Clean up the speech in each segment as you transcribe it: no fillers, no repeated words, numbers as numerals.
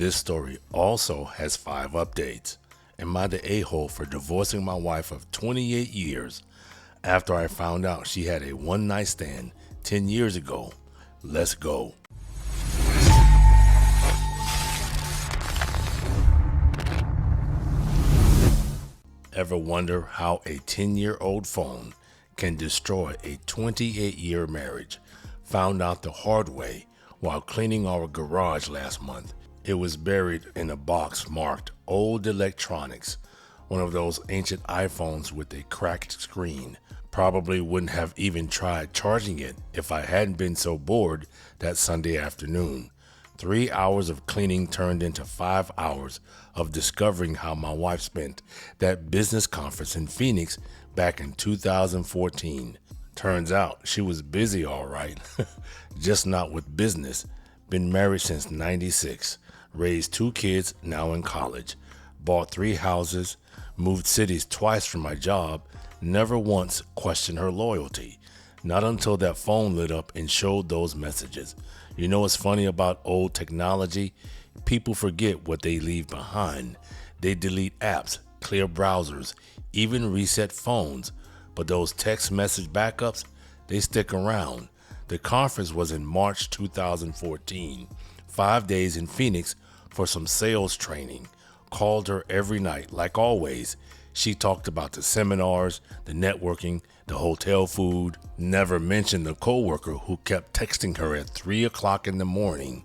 This story also has 5 updates. Am I the a-hole for divorcing my wife of 28 years after I found out she had a one-night stand 10 years ago? Let's go. Ever wonder how a 10-year-old phone can destroy a 28-year marriage? Found out the hard way while cleaning our garage last month. It was buried in a box marked Old Electronics, one of those ancient iPhones with a cracked screen. Probably wouldn't have even tried charging it if I hadn't been so bored that Sunday afternoon. 3 hours of cleaning turned into 5 hours of discovering how my wife spent that business conference in Phoenix back in 2014. Turns out she was busy all right, just not with business. Been married since '96, raised 2 kids now in college, bought 3 houses, moved cities twice for my job, never once questioned her loyalty. Not until that phone lit up and showed those messages. You know what's funny about old technology? People forget what they leave behind. They delete apps, clear browsers, even reset phones. But those text message backups, they stick around. The conference was in March 2014. 5 days in Phoenix for some sales training. Called her every night, like always. She talked about the seminars, the networking, the hotel food. Never mentioned the coworker who kept texting her at 3 o'clock in the morning.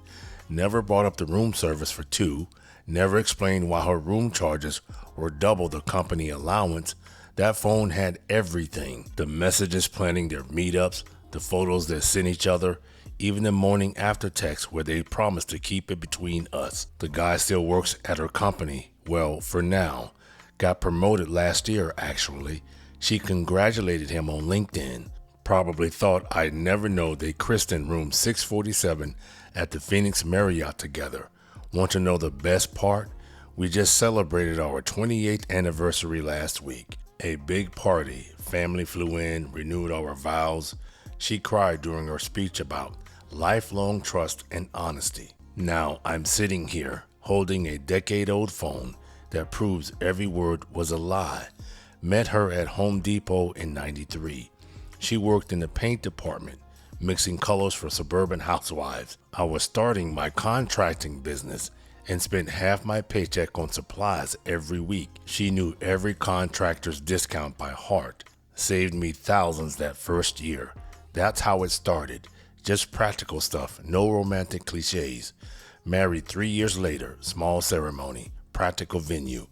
Never brought up the room service for 2. Never explained why her room charges were double the company allowance. That phone had everything. The messages planning their meetups, the photos they sent each other, even the morning after text where they promised to keep it between us. The guy still works at her company. Well, for now. Got promoted last year, actually. She congratulated him on LinkedIn. Probably thought I'd never know they christened room 647 at the Phoenix Marriott together. Want to know the best part? We just celebrated our 28th anniversary last week. A big party. Family flew in, renewed our vows. She cried during her speech about lifelong trust and honesty. Now I'm sitting here holding a decade-old phone that proves every word was a lie. Met her at Home Depot in '93. She worked in the paint department, mixing colors for suburban housewives. I was starting my contracting business and spent half my paycheck on supplies every week. She knew every contractor's discount by heart. Saved me thousands that first year. That's how it started. Just practical stuff, no romantic cliches. Married 3 years later, small ceremony, practical venue.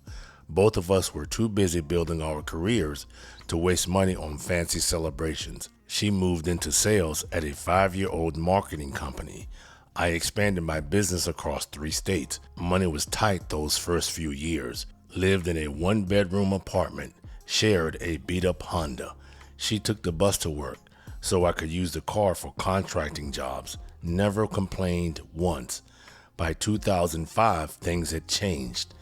Both of us were too busy building our careers to waste money on fancy celebrations. She moved into sales at a 5-year-old marketing company. I expanded my business across 3 states. Money was tight those first few years. Lived in a 1-bedroom apartment. Shared a beat-up Honda. She took the bus to work so I could use the car for contracting jobs. Never complained once. By 2005, things had changed.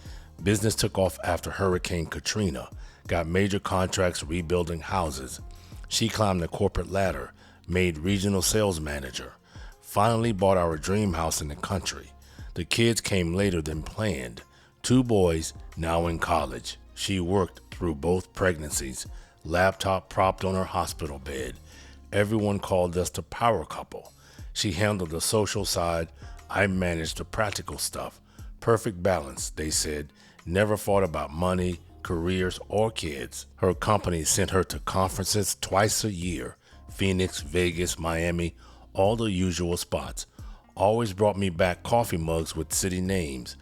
Business took off after Hurricane Katrina. Got major contracts rebuilding houses. She climbed the corporate ladder, made regional sales manager. Finally bought our dream house in the country. The kids came later than planned. 2 boys, now in college. She worked through both pregnancies. Laptop propped on her hospital bed. Everyone called us the power couple. She handled the social side. I managed the practical stuff. Perfect balance, they said. Never fought about money, careers, or kids. Her company sent her to conferences twice a year. Phoenix, Vegas, Miami, all the usual spots. Always brought me back coffee mugs with city names.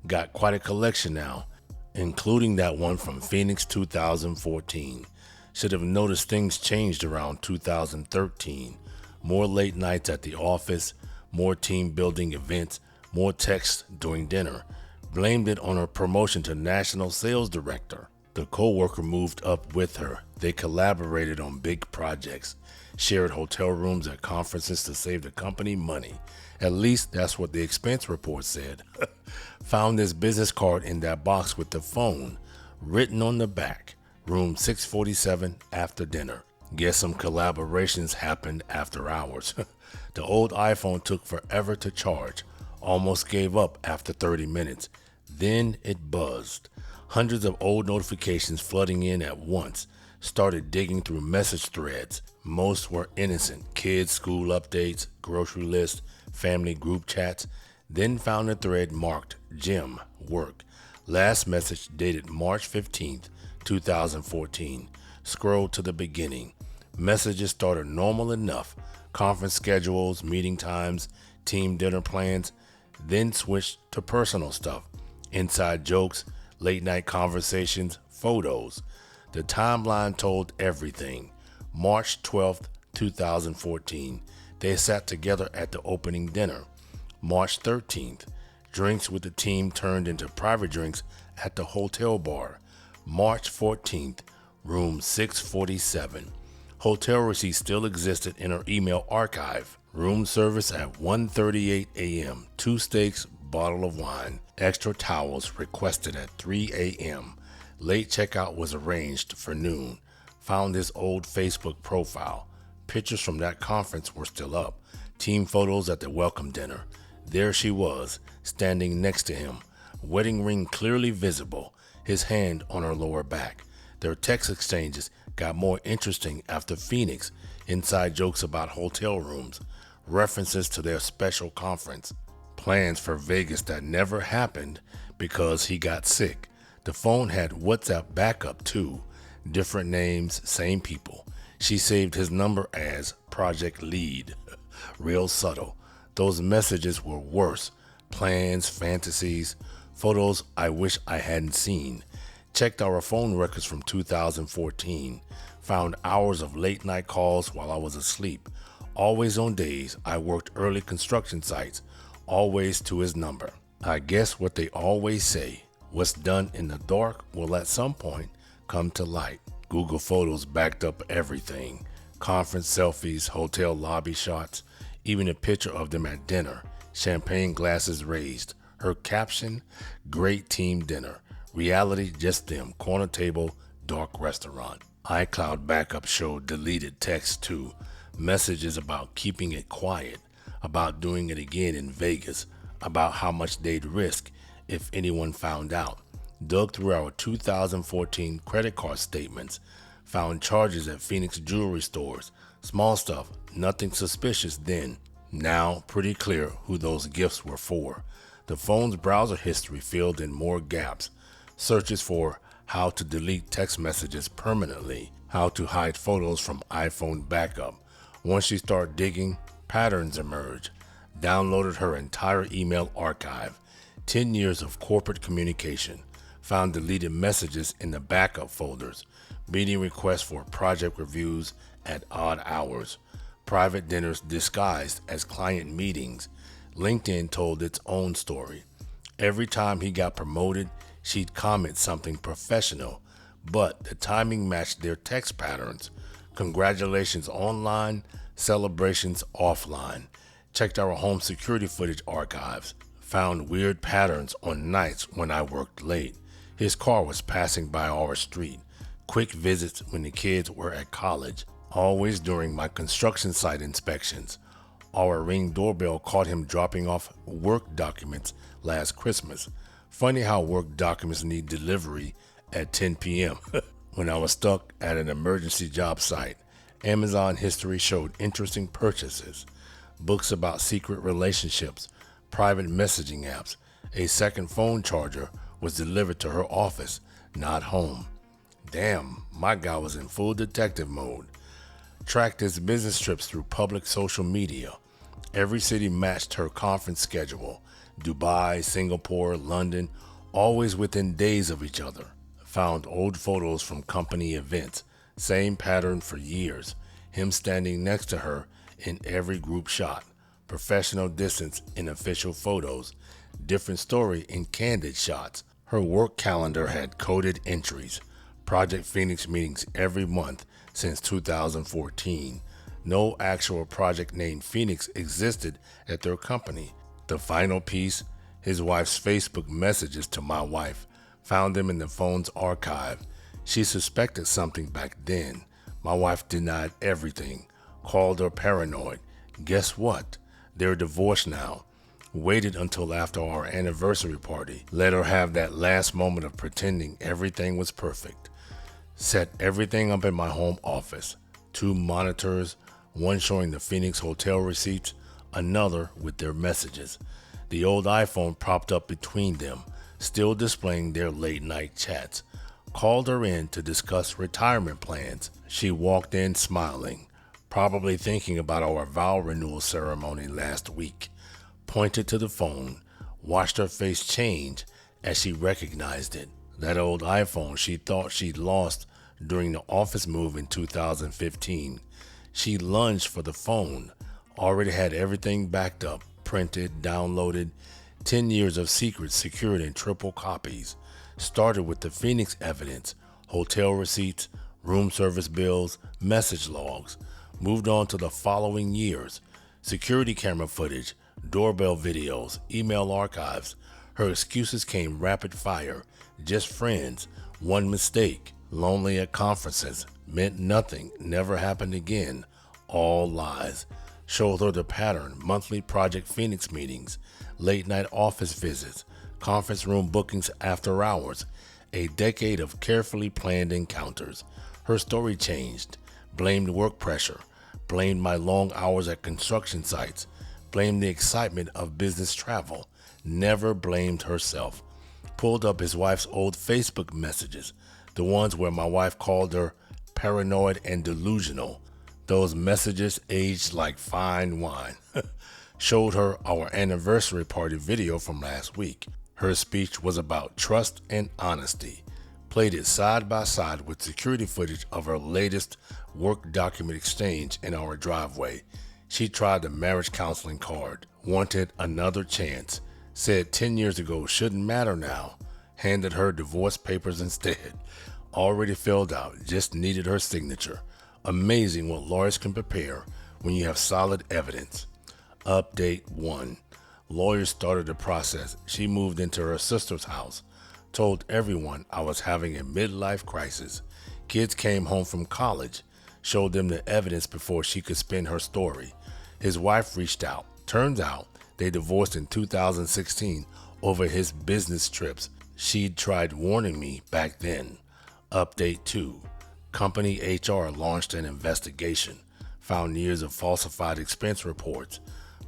Got quite a collection now, including that one from Phoenix 2014. Should have noticed things changed around 2013. More late nights at the office, more team building events, more texts during dinner. Blamed it on her promotion to national sales director. The coworker moved up with her. They collaborated on big projects. Shared hotel rooms at conferences to save the company money. At least that's what the expense report said. Found this business card in that box with the phone. Written on the back, room 647 after dinner. Guess some collaborations happened after hours. The old iPhone took forever to charge. Almost gave up after 30 minutes. Then it buzzed. Hundreds of old notifications flooding in at once. Started digging through message threads. Most were innocent. Kids' school updates, grocery lists, family group chats. Then found a thread marked Gym, Work. Last message dated March 15th, 2014. Scrolled to the beginning. Messages started normal enough. Conference schedules, meeting times, team dinner plans. Then switched to personal stuff. Inside jokes, late night conversations, photos. The timeline told everything. March 12th, 2014. They sat together at the opening dinner. March 13th. Drinks with the team turned into private drinks at the hotel bar. March 14th. Room 647. Hotel receipts still existed in her email archive. Room service at 1:38 a.m. 2 steaks, bottle of wine. Extra towels requested at 3 a.m. Late checkout was arranged for noon. Found his old Facebook profile. Pictures from that conference were still up. Team photos at the welcome dinner. There she was, standing next to him. Wedding ring clearly visible, his hand on her lower back. Their text exchanges got more interesting after Phoenix. Inside jokes about hotel rooms. References to their special conference. Plans for Vegas that never happened because he got sick. The phone had WhatsApp backup too. Different names, same people. She saved his number as Project Lead. Real subtle. Those messages were worse. Plans, fantasies, photos I wish I hadn't seen. Checked our phone records from 2014. Found hours of late night calls while I was asleep. Always on days I worked early construction sites. Always to his number. I guess what they always say, what's done in the dark will at some point come to light. Google Photos backed up everything. Conference selfies, hotel lobby shots, even a picture of them at dinner. Champagne glasses raised. Her caption, great team dinner. Reality, just them. Corner table, dark restaurant. iCloud backup showed deleted text too. Messages about keeping it quiet. About doing it again in Vegas. About how much they'd risk if anyone found out. Dug through our 2014 credit card statements. Found charges at Phoenix jewelry stores. Small stuff, nothing suspicious then. Now, pretty clear who those gifts were for. The phone's browser history filled in more gaps. Searches for how to delete text messages permanently. How to hide photos from iPhone backup. Once she started digging, patterns emerged. Downloaded her entire email archive. 10 years of corporate communication. Found deleted messages in the backup folders. Meeting requests for project reviews at odd hours. Private dinners disguised as client meetings. LinkedIn told its own story. Every time he got promoted, she'd comment something professional, but the timing matched their text patterns. Congratulations online, celebrations offline. Checked our home security footage archives. Found weird patterns on nights when I worked late. His car was passing by our street. Quick visits when the kids were at college. Always during my construction site inspections. Our Ring doorbell caught him dropping off work documents last Christmas. Funny how work documents need delivery at 10 p.m. When I was stuck at an emergency job site. Amazon history showed interesting purchases. Books about secret relationships. Private messaging apps. A second phone charger was delivered to her office, not home. Damn, my guy was in full detective mode. Tracked his business trips through public social media. Every city matched her conference schedule. Dubai, Singapore, London, always within days of each other. Found old photos from company events. Same pattern for years. Him standing next to her in every group shot. Professional distance in official photos. Different story in candid shots. Her work calendar had coded entries. Project Phoenix meetings every month since 2014. No actual project named Phoenix existed at their company. The final piece, his wife's Facebook messages to my wife. Found them in the phone's archive. She suspected something back then. My wife denied everything. Called her paranoid. Guess what? They're divorced now. Waited until after our anniversary party. Let her have that last moment of pretending everything was perfect. Set everything up in my home office. 2 monitors, one showing the Phoenix hotel receipts, another with their messages. The old iPhone propped up between them, still displaying their late night chats. Called her in to discuss retirement plans. She walked in smiling, probably thinking about our vow renewal ceremony last week. Pointed to the phone, watched her face change as she recognized it. That old iPhone she thought she'd lost during the office move in 2015. She lunged for the phone, already had everything backed up, printed, downloaded, 10 years of secrets secured in triple copies. Started with the Phoenix evidence, hotel receipts, room service bills, message logs. Moved on to the following years, security camera footage, doorbell videos, email archives. Her excuses came rapid fire. Just friends, one mistake, lonely at conferences, meant nothing, never happened again. All lies. Showed her the pattern, monthly Project Phoenix meetings, late night office visits, conference room bookings after hours, a decade of carefully planned encounters. Her story changed, blamed work pressure, blamed my long hours at construction sites, blamed the excitement of business travel, never blamed herself. Pulled up his wife's old Facebook messages, the ones where my wife called her paranoid and delusional. Those messages aged like fine wine. Showed her our anniversary party video from last week. Her speech was about trust and honesty. Played it side by side with security footage of her latest work document exchange in our driveway. She tried the marriage counseling card, wanted another chance, said 10 years ago shouldn't matter now, handed her divorce papers instead. Already filled out, just needed her signature. Amazing what lawyers can prepare when you have solid evidence. Update 1. Lawyers started the process. She moved into her sister's house. Told everyone I was having a midlife crisis. Kids came home from college. Showed them the evidence before she could spin her story. His wife reached out. Turns out they divorced in 2016 over his business trips. She'd tried warning me back then. Update 2. Company HR launched an investigation. Found years of falsified expense reports.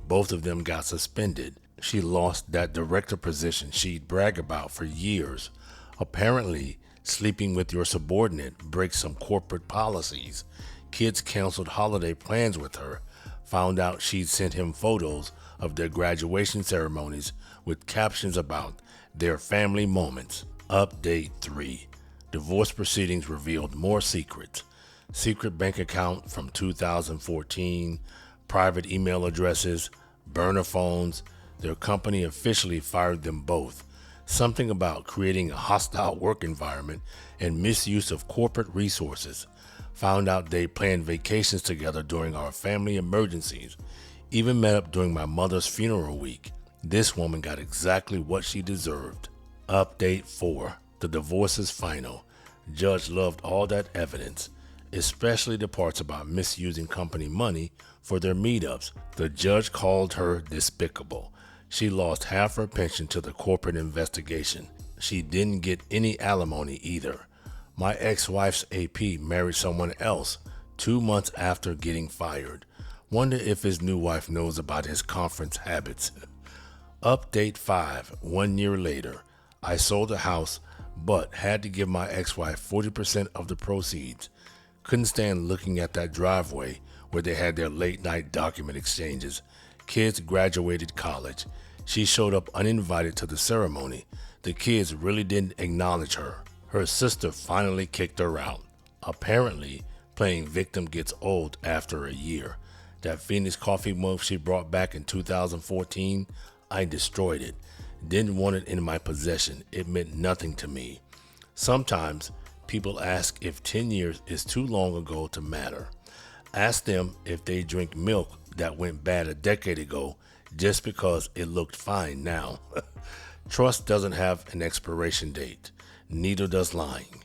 Both of them got suspended. She lost that director position she'd brag about for years. Apparently, sleeping with your subordinate breaks some corporate policies. Kids canceled holiday plans with her. Found out she'd sent him photos of their graduation ceremonies with captions about their family moments. Update 3. Divorce proceedings revealed more secrets. Secret bank account from 2014, private email addresses, burner phones. Their company officially fired them both. Something about creating a hostile work environment and misuse of corporate resources. Found out they planned vacations together during our family emergencies. Even met up during my mother's funeral week. This woman got exactly what she deserved. Update 4. The divorce is final. Judge loved all that evidence, especially the parts about misusing company money for their meetups. The judge called her despicable. She lost half her pension to the corporate investigation. She didn't get any alimony either. My ex-wife's AP married someone else 2 months after getting fired. Wonder if his new wife knows about his conference habits. Update 5. 1 year later, I sold the house but had to give my ex-wife 40% of the proceeds. Couldn't stand looking at that driveway where they had their late night document exchanges. Kids graduated college. She showed up uninvited to the ceremony. The kids really didn't acknowledge her. Her sister finally kicked her out. Apparently, playing victim gets old after a year. That Phoenix coffee mug she brought back in 2014, I destroyed it. Didn't want it in my possession. It meant nothing to me. Sometimes people ask if 10 years is too long ago to matter. Ask them if they drink milk that went bad a decade ago just because it looked fine now. Trust doesn't have an expiration date. Neither does lying.